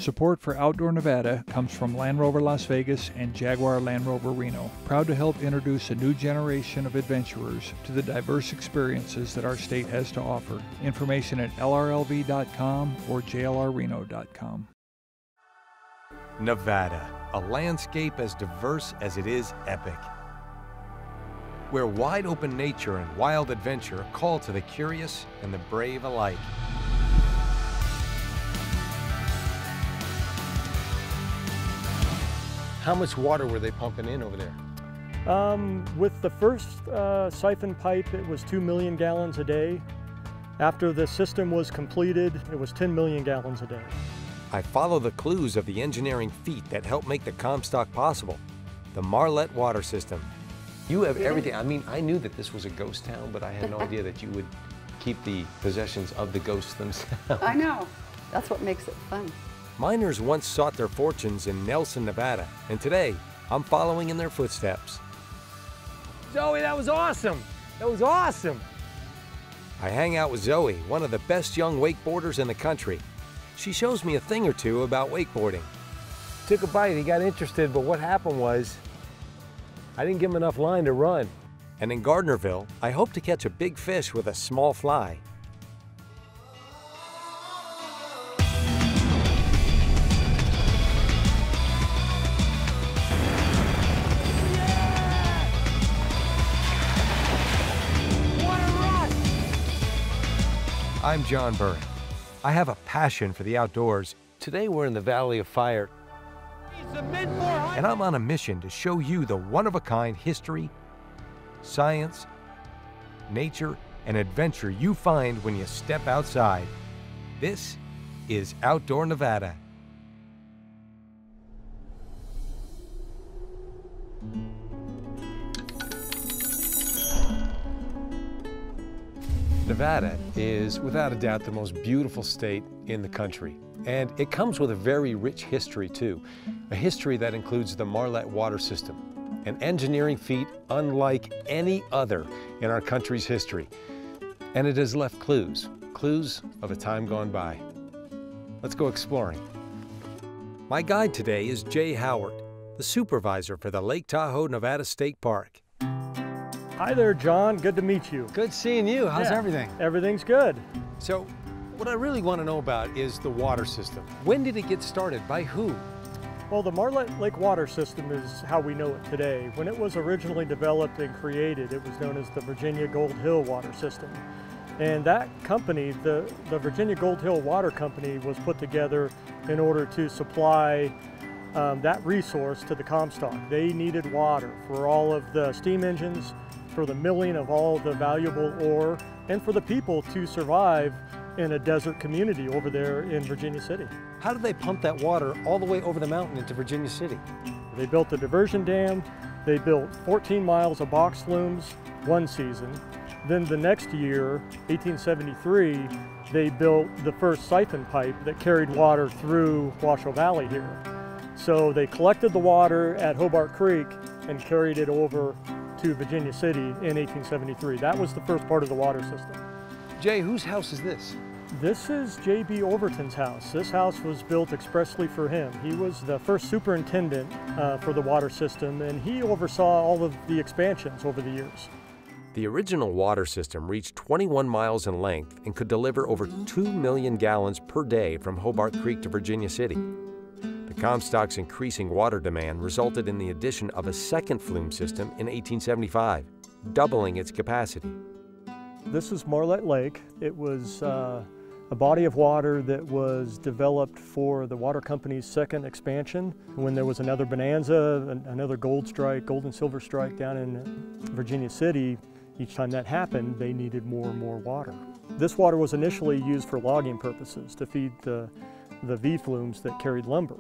Support for Outdoor Nevada comes from Land Rover Las Vegas and Jaguar Land Rover Reno, proud to help introduce a new generation of adventurers to the diverse experiences that our state has to offer. Information at lrlv.com or jlrreno.com. Nevada, a landscape as diverse as it is epic, where wide open nature and wild adventure call to the curious and the brave alike. How much water were they pumping in over there? With the first siphon pipe, it was 2 million gallons a day. After the system was completed, it was 10 million gallons a day. I follow the clues of the engineering feat that helped make the Comstock possible, the Marlette water system. You have everything. I mean, I knew that this was a ghost town, but I had no idea that you would keep the possessions of the ghosts themselves. I know. That's what makes it fun. Miners once sought their fortunes in Nelson, Nevada, and today I'm following in their footsteps. Zoe, that was awesome. That was awesome. I hang out with Zoe, one of the best young wakeboarders in the country. She shows me a thing or two about wakeboarding. Took a bite, he got interested, but what happened was I didn't give him enough line to run. And in Gardnerville, I hope to catch a big fish with a small fly. I'm John Burry. I have a passion for the outdoors. Today we're in the Valley of Fire. And I'm on a mission to show you the one-of-a-kind history, science, nature, and adventure you find when you step outside. This is Outdoor Nevada. Nevada is without a doubt the most beautiful state in the country. And it comes with a very rich history too. A history that includes the Marlette water system, an engineering feat unlike any other in our country's history. And it has left clues of a time gone by. Let's go exploring. My guide today is Jay Howard, the supervisor for the Lake Tahoe Nevada State Park. Hi there, John. Good to meet you. Good seeing you. How's everything? Everything's good. So, what I really want to know about is the water system. When did it get started? By who? Well, the Marlette Lake water system is how we know it today. When it was originally developed and created, it was known as the Virginia Gold Hill water system. And that company, the Virginia Gold Hill Water Company, was put together in order to supply that resource to the Comstock. They needed water for all of the steam engines, for the milling of all the valuable ore, and for the people to survive in a desert community over there in Virginia City. How did they pump that water all the way over the mountain into Virginia City? They built a diversion dam. They built 14 miles of box flumes one season. Then the next year, 1873, they built the first siphon pipe that carried water through Washoe Valley here. So they collected the water at Hobart Creek and carried it over to Virginia City in 1873. That was the first part of the water system. Jay, whose house is this? This is J.B. Overton's house. This house was built expressly for him. He was the first superintendent for the water system, and he oversaw all of the expansions over the years. The original water system reached 21 miles in length and could deliver over 2 million gallons per day from Hobart Creek to Virginia City. The Comstock's increasing water demand resulted in the addition of a second flume system in 1875, doubling its capacity. This is Marlette Lake. It was a body of water that was developed for the water company's second expansion. When there was another bonanza, another gold and silver strike down in Virginia City, each time that happened, they needed more and more water. This water was initially used for logging purposes to feed the V flumes that carried lumber.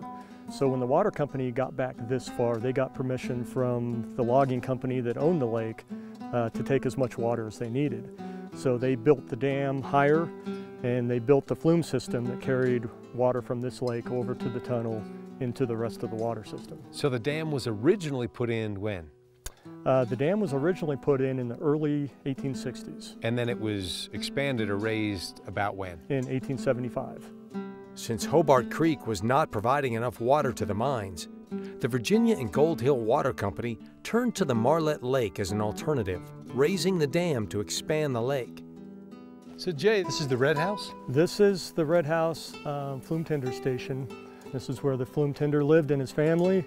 So when the water company got back this far, they got permission from the logging company that owned the lake to take as much water as they needed. So they built the dam higher, and they built the flume system that carried water from this lake over to the tunnel into the rest of the water system. So the dam was originally put in when? The dam was originally put in the early 1860s. And then it was expanded or raised about when? In 1875. Since Hobart Creek was not providing enough water to the mines, the Virginia and Gold Hill Water Company turned to the Marlette Lake as an alternative, raising the dam to expand the lake. So Jay, this is the Red House? This is the Red House Flume Tender Station. This is where the flume tender lived and his family.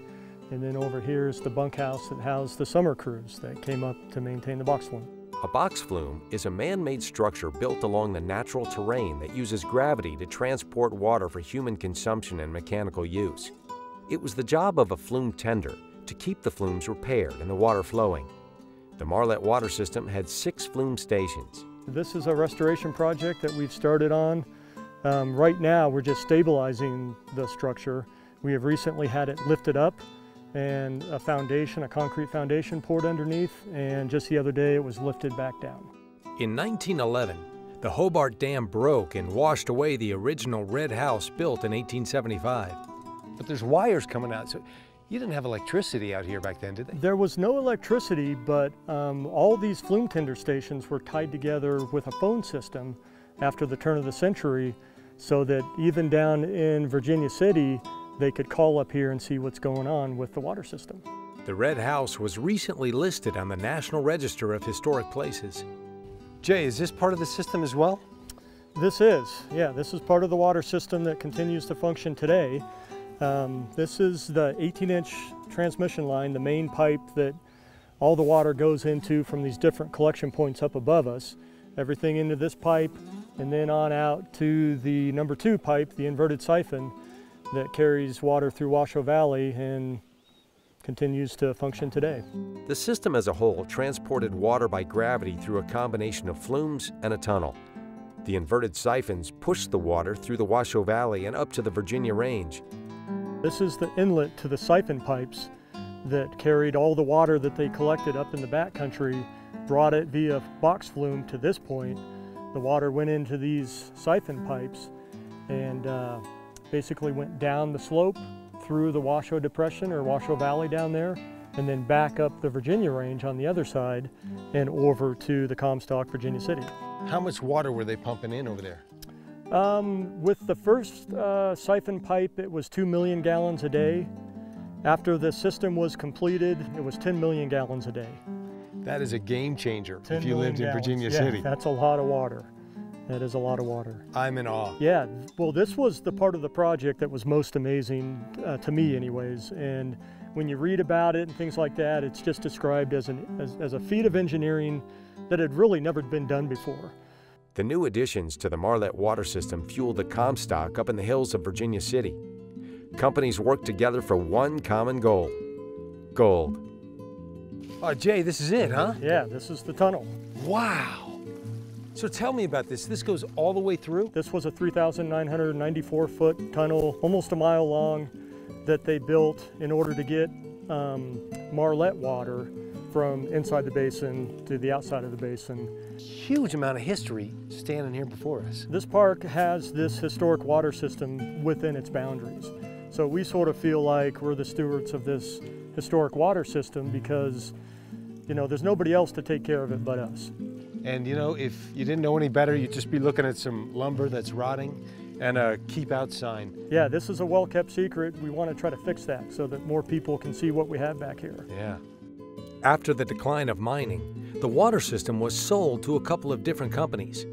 And then over here is the bunkhouse that housed the summer crews that came up to maintain the box flume. A box flume is a man-made structure built along the natural terrain that uses gravity to transport water for human consumption and mechanical use. It was the job of a flume tender to keep the flumes repaired and the water flowing. The Marlette Water System had 6 flume stations. This is a restoration project that we've started on. Right now we're just stabilizing the structure. We have recently had it lifted up and a concrete foundation poured underneath, and just the other day it was lifted back down. In 1911, the Hobart Dam broke and washed away the original red house built in 1875. But there's wires coming out, so you didn't have electricity out here back then, did they? There was no electricity, but all these flume tender stations were tied together with a phone system after the turn of the century, so that even down in Virginia City, they could call up here and see what's going on with the water system. The Red House was recently listed on the National Register of Historic Places. Jay, is this part of the system as well? This is part of the water system that continues to function today. This is the 18-inch transmission line, the main pipe that all the water goes into from these different collection points up above us. Everything into this pipe and then on out to the number 2 pipe, the inverted siphon, that carries water through Washoe Valley and continues to function today. The system as a whole transported water by gravity through a combination of flumes and a tunnel. The inverted siphons pushed the water through the Washoe Valley and up to the Virginia Range. This is the inlet to the siphon pipes that carried all the water that they collected up in the backcountry, brought it via box flume to this point. The water went into these siphon pipes and basically went down the slope through the Washoe Depression or Washoe Valley down there, and then back up the Virginia Range on the other side and over to the Comstock, Virginia City. How much water were they pumping in over there? With the first siphon pipe, it was 2 million gallons a day. After the system was completed, it was 10 million gallons a day. That is a game changer if you lived in Virginia City. That's a lot of water. That is a lot of water. I'm in awe. Yeah, well, this was the part of the project that was most amazing to me anyways. And when you read about it and things like that, it's just described as a feat of engineering that had really never been done before. The new additions to the Marlette Water System fueled the Comstock up in the hills of Virginia City. Companies worked together for one common goal: gold. Oh, Jay, this is it, huh? Yeah, this is the tunnel. Wow. So tell me about this. This goes all the way through? This was a 3,994-foot tunnel, almost a mile long, that they built in order to get Marlette water from inside the basin to the outside of the basin. Huge amount of history standing here before us. This park has this historic water system within its boundaries. So we sort of feel like we're the stewards of this historic water system because, you know, there's nobody else to take care of it but us. And you know, if you didn't know any better, you'd just be looking at some lumber that's rotting and a keep out sign. Yeah, this is a well-kept secret. We want to try to fix that so that more people can see what we have back here. Yeah. After the decline of mining, the water system was sold to a couple of different companies.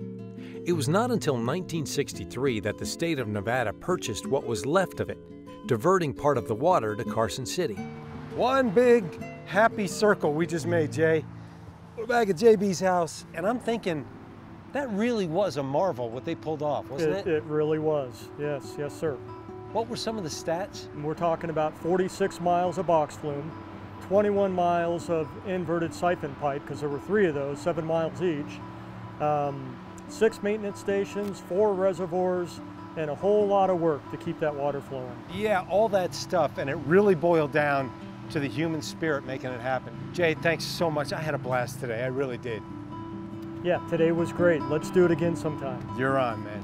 It was not until 1963 that the state of Nevada purchased what was left of it, diverting part of the water to Carson City. One big happy circle we just made, Jay. We're back at JB's house, and I'm thinking, that really was a marvel what they pulled off, wasn't it? It really was, yes, yes sir. What were some of the stats? And we're talking about 46 miles of box flume, 21 miles of inverted siphon pipe, because there were 3 of those, 7 miles each, 6 maintenance stations, 4 reservoirs, and a whole lot of work to keep that water flowing. Yeah, all that stuff, and it really boiled down to the human spirit making it happen. Jay, thanks so much. I had a blast today, I really did. Yeah, today was great. Let's do it again sometime. You're on, man.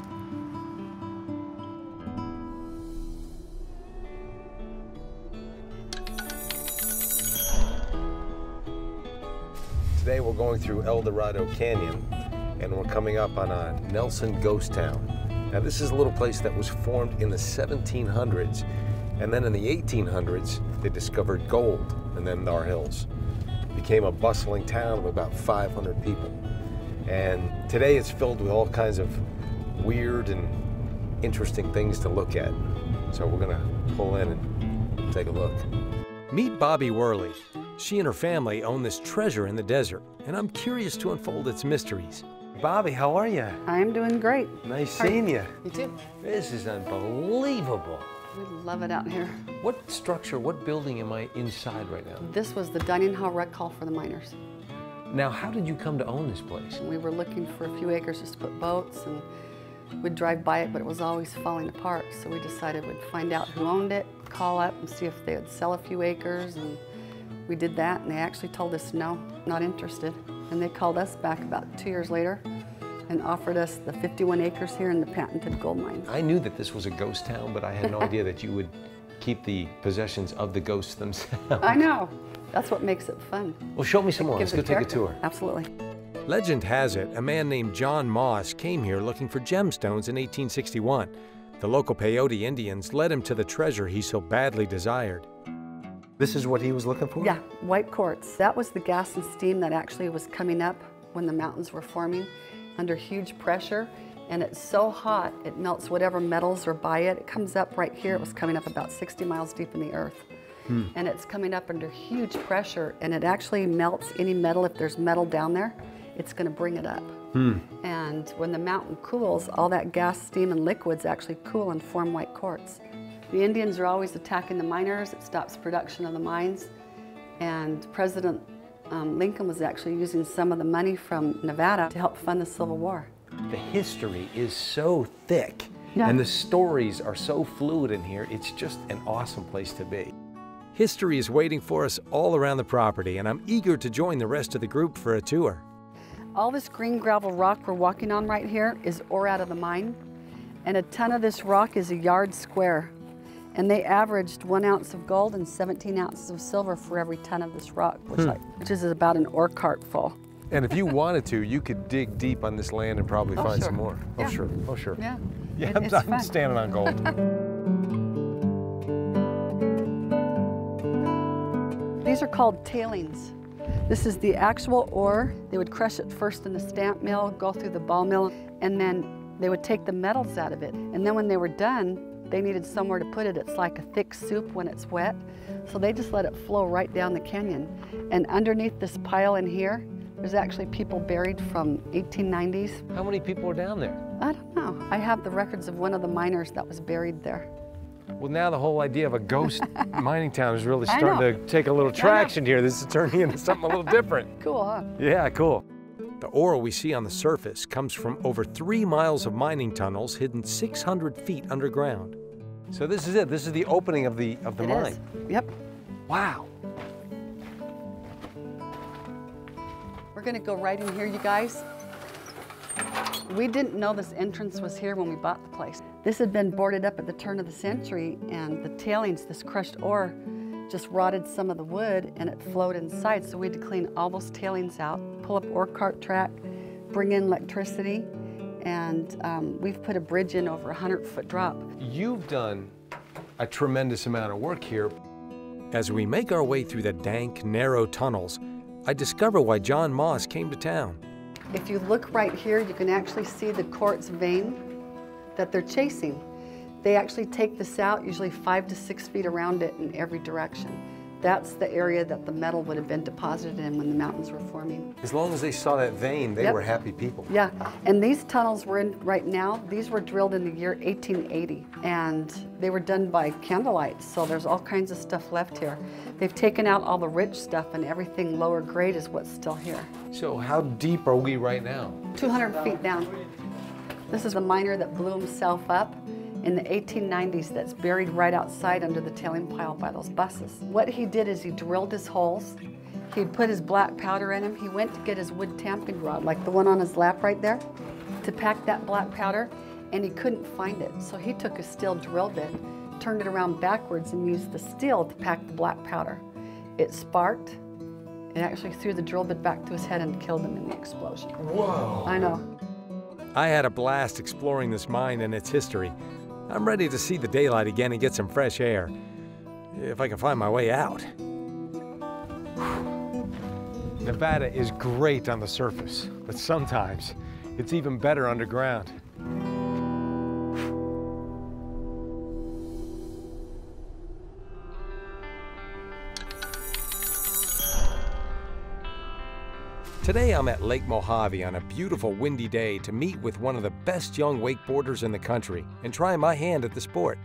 Today we're going through El Dorado Canyon, and we're coming up on a Nelson ghost town. Now this is a little place that was formed in the 1700s, and then in the 1800s they discovered gold in them thar hills. It became a bustling town of about 500 people. And today it's filled with all kinds of weird and interesting things to look at. So we're gonna pull in and take a look. Meet Bobby Worley. She and her family own this treasure in the desert, and I'm curious to unfold its mysteries. Bobby, how are you? I'm doing great. Nice seeing you. You too. This is unbelievable. We love it out here. What structure, what building am I inside right now? This was the dining hall rec hall for the miners. Now, how did you come to own this place? We were looking for a few acres just to put boats, and we'd drive by it, but it was always falling apart. So we decided we'd find out who owned it, call up and see if they would sell a few acres, and we did that, and they actually told us no, not interested. And they called us back about 2 years later and offered us the 51 acres here in the patented gold mine. I knew that this was a ghost town, but I had no idea that you would keep the possessions of the ghosts themselves. I know. That's what makes it fun. Well, show me some more. Let's go take a tour. Absolutely. Legend has it, a man named John Moss came here looking for gemstones in 1861. The local Peyote Indians led him to the treasure he so badly desired. This is what he was looking for? Yeah, white quartz. That was the gas and steam that actually was coming up when the mountains were forming under huge pressure. And it's so hot, it melts whatever metals are by it. It comes up right here. It was coming up about 60 miles deep in the earth. And it's coming up under huge pressure, and it actually melts any metal. If there's metal down there, it's going to bring it up. And when the mountain cools, all that gas, steam, and liquids actually cool and form white quartz. The Indians are always attacking the miners. It stops production of the mines. And President Lincoln was actually using some of the money from Nevada to help fund the Civil War. The history is so thick, Yeah. and the stories are so fluid in here. It's just an awesome place to be. History is waiting for us all around the property, and I'm eager to join the rest of the group for a tour. All this green gravel rock we're walking on right here is ore out of the mine. And a ton of this rock is a yard square. And they averaged 1 ounce of gold and 17 ounces of silver for every ton of this rock, which is about an ore cart full. And if you wanted to, you could dig deep on this land and probably find sure. some more. Yeah. Oh, sure. Oh, sure. Yeah, Yeah, it's I'm fun. standing on gold. These are called tailings. This is the actual ore. They would crush it first in the stamp mill, go through the ball mill, and then they would take the metals out of it. And then when they were done, they needed somewhere to put it. It's like a thick soup when it's wet. So they just let it flow right down the canyon. And underneath this pile in here, there's actually people buried from 1890s. How many people are down there? I don't know. I have the records of one of the miners that was buried there. Well, now the whole idea of a ghost mining town is really I starting know. to take a little traction here. This is turning into something a little different. Cool, huh? Yeah, cool. The ore we see on the surface comes from over 3 miles of mining tunnels hidden 600 feet underground. So this is it. This is the opening of the It mine. is. Yep. Wow. We're gonna go right in here, you guys. We didn't know this entrance was here when we bought the place. This had been boarded up at the turn of the century, and the tailings, this crushed ore, just rotted some of the wood and it flowed inside. So we had to clean all those tailings out, pull up ore cart track, bring in electricity, and we've put a bridge in over a 100-foot drop. You've done a tremendous amount of work here. As we make our way through the dank, narrow tunnels, I discover why John Moss came to town. If you look right here, you can actually see the quartz vein that they're chasing. They actually take this out, usually 5 to 6 feet around it in every direction. That's the area that the metal would have been deposited in when the mountains were forming. As long as they saw that vein, they Yep. were happy people. Yeah, and these tunnels we're in right now, these were drilled in the year 1880, and they were done by candlelight, so there's all kinds of stuff left here. They've taken out all the rich stuff, and everything lower grade is what's still here. So how deep are we right now? 200 feet down. This is a miner that blew himself up in the 1890s that's buried right outside under the tailing pile by those buses. What he did is he drilled his holes. He'd put his black powder in them. He went to get his wood tamping rod, like the one on his lap right there, to pack that black powder, and he couldn't find it. So he took a steel drill bit, turned it around backwards, and used the steel to pack the black powder. It sparked. It actually threw the drill bit back to his head and killed him in the explosion. Whoa. I know. I had a blast exploring this mine and its history. I'm ready to see the daylight again and get some fresh air, if I can find my way out. Nevada is great on the surface, but sometimes it's even better underground. Today I'm at Lake Mojave on a beautiful windy day to meet with one of the best young wakeboarders in the country and try my hand at the sport.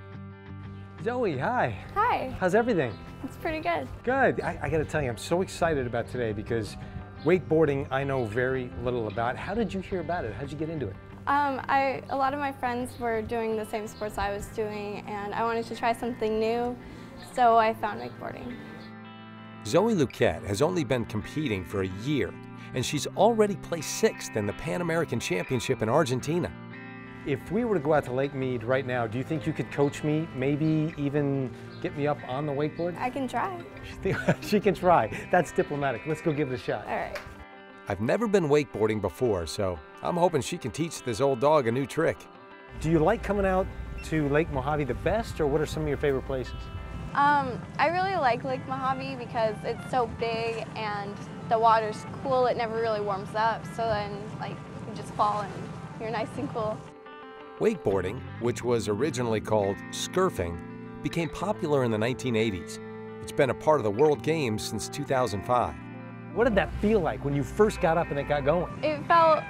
Zoe, hi. Hi. How's everything? It's pretty good. Good. I got to tell you, I'm so excited about today because wakeboarding I know very little about. How did you hear about it? How'd you get into it? A lot of my friends were doing the same sports I was doing, and I wanted to try something new, so I found wakeboarding. Zoe Luquette has only been competing for a year, and she's already placed 6th in the Pan American Championship in Argentina. If we were to go out to Lake Mead right now, do you think you could coach me, maybe even get me up on the wakeboard? I can try. She can try. That's diplomatic. Let's go give it a shot. All right. I've never been wakeboarding before, so I'm hoping she can teach this old dog a new trick. Do you like coming out to Lake Mojave the best, or what are some of your favorite places? I really like Lake Mojave because it's so big and the water's cool. It never really warms up, so then like you just fall and you're nice and cool. Wakeboarding, which was originally called scurfing, became popular in the 1980s. It's been a part of the World Games since 2005. What did that feel like when you first got up and it got going? It felt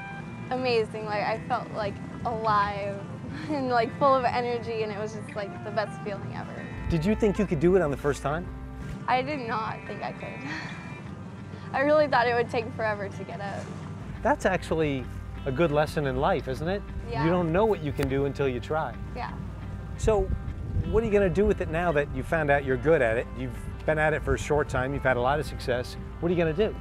amazing. Like I felt like alive and like full of energy, and it was just like the best feeling ever. Did you think you could do it on the first time? I did not think I could. I really thought it would take forever to get up. That's actually a good lesson in life, isn't it? Yeah. You don't know what you can do until you try. Yeah. So what are you going to do with it now that you found out you're good at it? You've been at it for a short time, you've had a lot of success. What are you going to do?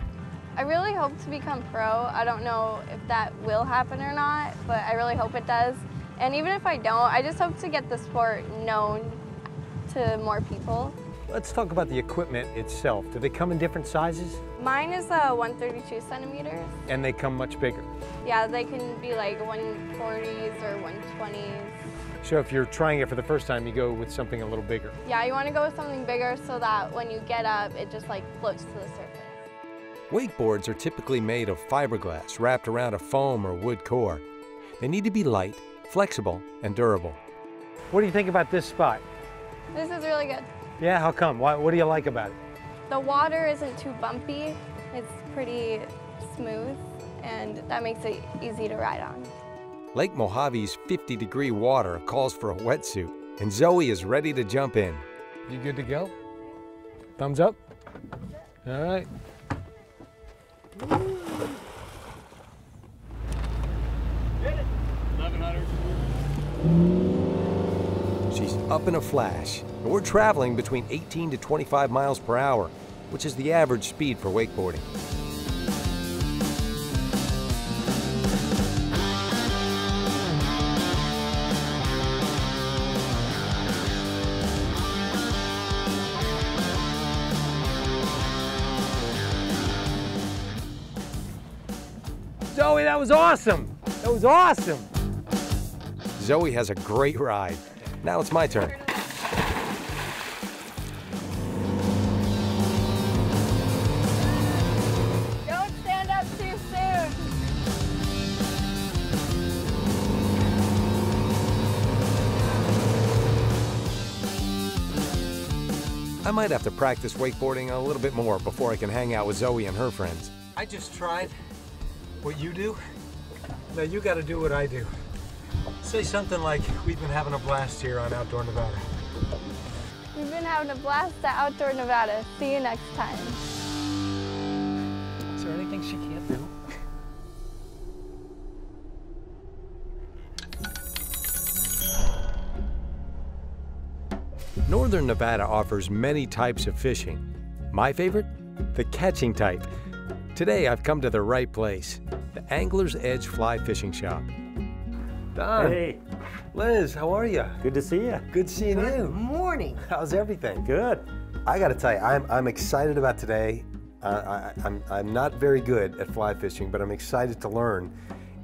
I really hope to become pro. I don't know if that will happen or not, but I really hope it does. And even if I don't, I just hope to get the sport known to more people. Let's talk about the equipment itself. Do they come in different sizes? Mine is 132 centimeters. And they come much bigger. Yeah, they can be like 140s or 120s. So if you're trying it for the first time, you go with something a little bigger. Yeah, you want to go with something bigger so that when you get up, it just like floats to the surface. Wakeboards are typically made of fiberglass wrapped around a foam or wood core. They need to be light, flexible, and durable. What do you think about this spot? This is really good. Yeah, how come? What do you like about it? The water isn't too bumpy. It's pretty smooth, and that makes it easy to ride on. Lake Mojave's 50-degree water calls for a wetsuit, and Zoe is ready to jump in. You good to go? Thumbs up? All right. She's up in a flash, and we're traveling between 18 to 25 miles per hour, which is the average speed for wakeboarding. Zoe, that was awesome! That was awesome! Zoe has a great ride. Now it's my turn. Don't stand up too soon. I might have to practice wakeboarding a little bit more before I can hang out with Zoe and her friends. I just tried what you do. Now you got to do what I do. Say something like, we've been having a blast here on Outdoor Nevada. We've been having a blast at Outdoor Nevada. See you next time. Is there anything she can't do? Northern Nevada offers many types of fishing. My favorite? The catching type. Today I've come to the right place, the Angler's Edge Fly Fishing Shop. Don. Hey, Liz, how are you? good to see you. Good seeing you. Morning. How's everything? Good. I got to tell you, I'm excited about today. I'm not very good at fly fishing, but I'm excited to learn.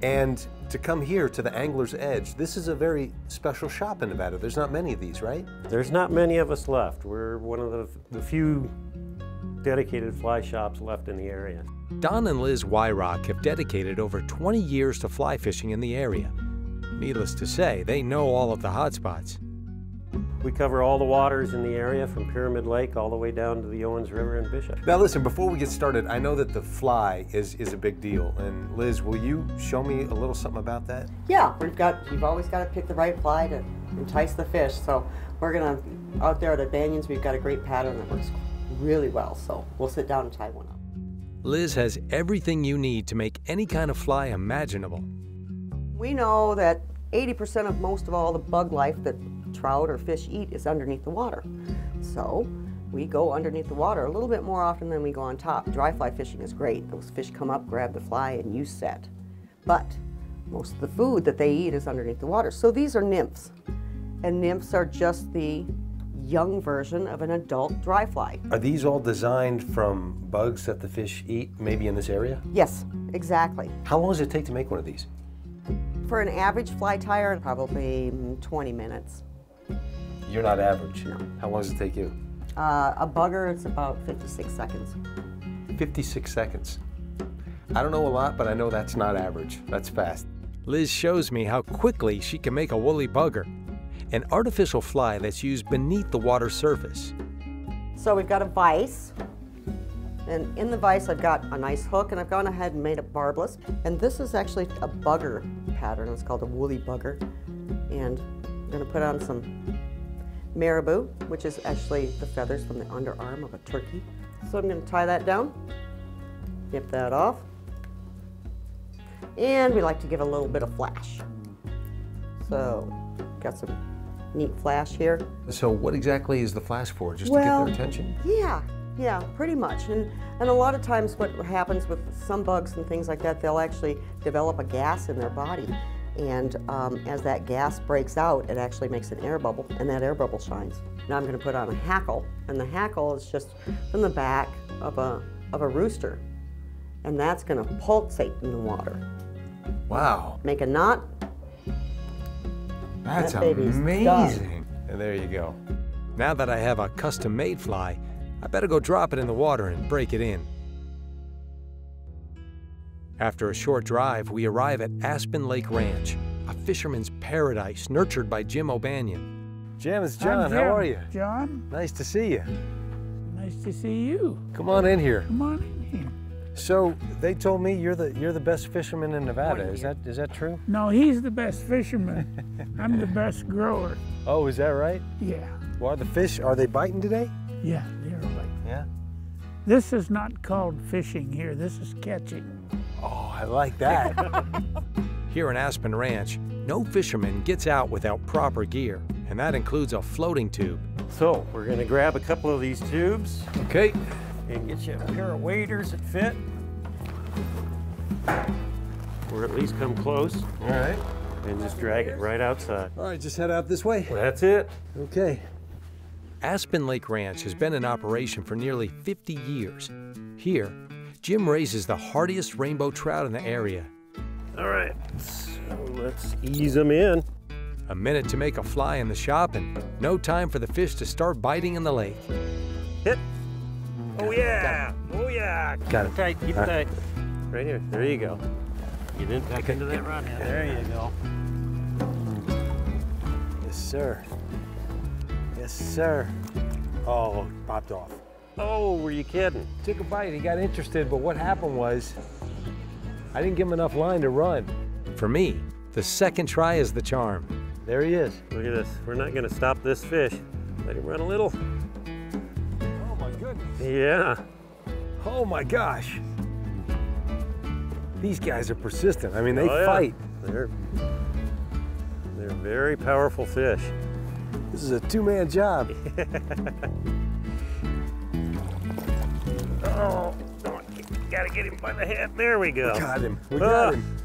And to come here to the Angler's Edge, this is a very special shop in Nevada. There's not many of these, right? There's not many of us left. We're one of the few dedicated fly shops left in the area. Don and Liz Wyrock have dedicated over 20 years to fly fishing in the area. Needless to say, they know all of the hot spots. We cover all the waters in the area from Pyramid Lake all the way down to the Owens River and Bishop. Now listen, before we get started, I know that the fly is a big deal. And Liz, will you show me a little something about that? Yeah, you've always got to pick the right fly to entice the fish. So we're gonna, out there at Banyans, we've got a great pattern that works really well. So we'll sit down and tie one up. Liz has everything you need to make any kind of fly imaginable. We know that 80% of most of all the bug life that trout or fish eat is underneath the water. So we go underneath the water a little bit more often than we go on top. Dry fly fishing is great. Those fish come up, grab the fly, and you set. But most of the food that they eat is underneath the water. So these are nymphs. And nymphs are just the young version of an adult dry fly. Are these all designed from bugs that the fish eat, maybe in this area? Yes, exactly. How long does it take to make one of these? For an average fly tire, probably 20 minutes. You're not average. No. How long does it take you? A bugger, it's about 56 seconds. 56 seconds. I don't know a lot, but I know that's not average. That's fast. Liz shows me how quickly she can make a woolly bugger, an artificial fly that's used beneath the water surface. So we've got a vise, and in the vise I've got a nice hook, and I've gone ahead and made it barbless. And this is actually a bugger pattern. It's called a woolly bugger. And I'm going to put on some marabou, which is actually the feathers from the underarm of a turkey. So I'm going to tie that down, nip that off, and we like to give a little bit of flash. So got some neat flash here. So what exactly is the flash for? Just to get their attention? Yeah, pretty much. And a lot of times what happens with some bugs and things like that, they'll actually develop a gas in their body. And as that gas breaks out, it actually makes an air bubble, and that air bubble shines. Now I'm going to put on a hackle, and the hackle is just from the back of a rooster, and that's going to pulsate in the water. Wow. Make a knot. That's that amazing. Done. And there you go. Now that I have a custom-made fly, I better go drop it in the water and break it in. After a short drive, we arrive at Aspen Lake Ranch, a fisherman's paradise nurtured by Jim O'Banion. Jim, it's John. I'm Jim. How are you? John, Nice to see you. nice to see you. Come on in here. Come on in here. So they told me you're the best fisherman in Nevada. Is that true? No, he's the best fisherman. I'm the best grower. Oh, is that right? Yeah, Well, the fish, are they biting today? yeah, they're like. Yeah. This is not called fishing here, this is catching. Oh, I like that. Here in Aspen Ranch, no fisherman gets out without proper gear, and that includes a floating tube. So we're going to grab a couple of these tubes Okay. and get you a pair of waders that fit, or at least come close, All right. and just drag it right outside. All right, just head out this way. That's it. Okay. Aspen Lake Ranch has been in operation for nearly 50 years. Here, Jim raises the hardiest rainbow trout in the area. All right, so let's ease them in. A minute to make a fly in the shop and no time for the fish to start biting in the lake. Hit. Oh yeah, oh yeah. Got it. Keep tight, keep tight. Right here, there you go. Get in back into that rod hand. There you go. Yes, sir. Yes, sir. Oh, popped off. Oh, were you kidding? Took a bite, he got interested, but what happened was, I didn't give him enough line to run. For me, the second try is the charm. There he is. Look at this. We're not going to stop this fish. Let him run a little. Oh my goodness. Yeah. Oh my gosh. These guys are persistent. I mean, they Oh, yeah. fight. They're very powerful fish. This is a two-man job. Oh, gotta get him by the head. There we go. Got him. We got him.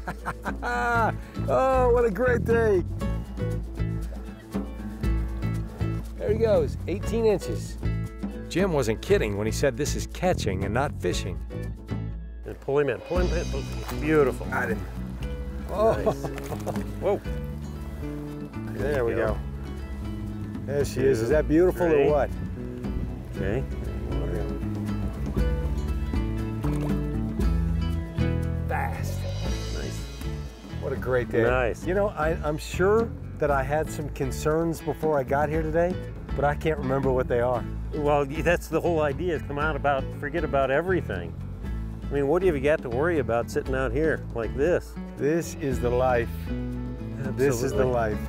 Oh, what a great day. There he goes, 18 inches. Jim wasn't kidding when he said this is catching and not fishing. And pull him in. Pull him in. Beautiful. Got him. Oh. Nice. Whoa. There we go. There she is. Is that beautiful or what? Okay. Fast. Nice. What a great day. Nice. You know, I'm sure that I had some concerns before I got here today, but I can't remember what they are. Well, that's the whole idea, is come out about, forget about everything. I mean, what do you got to worry about sitting out here like this? This is the life. Absolutely. This is the life.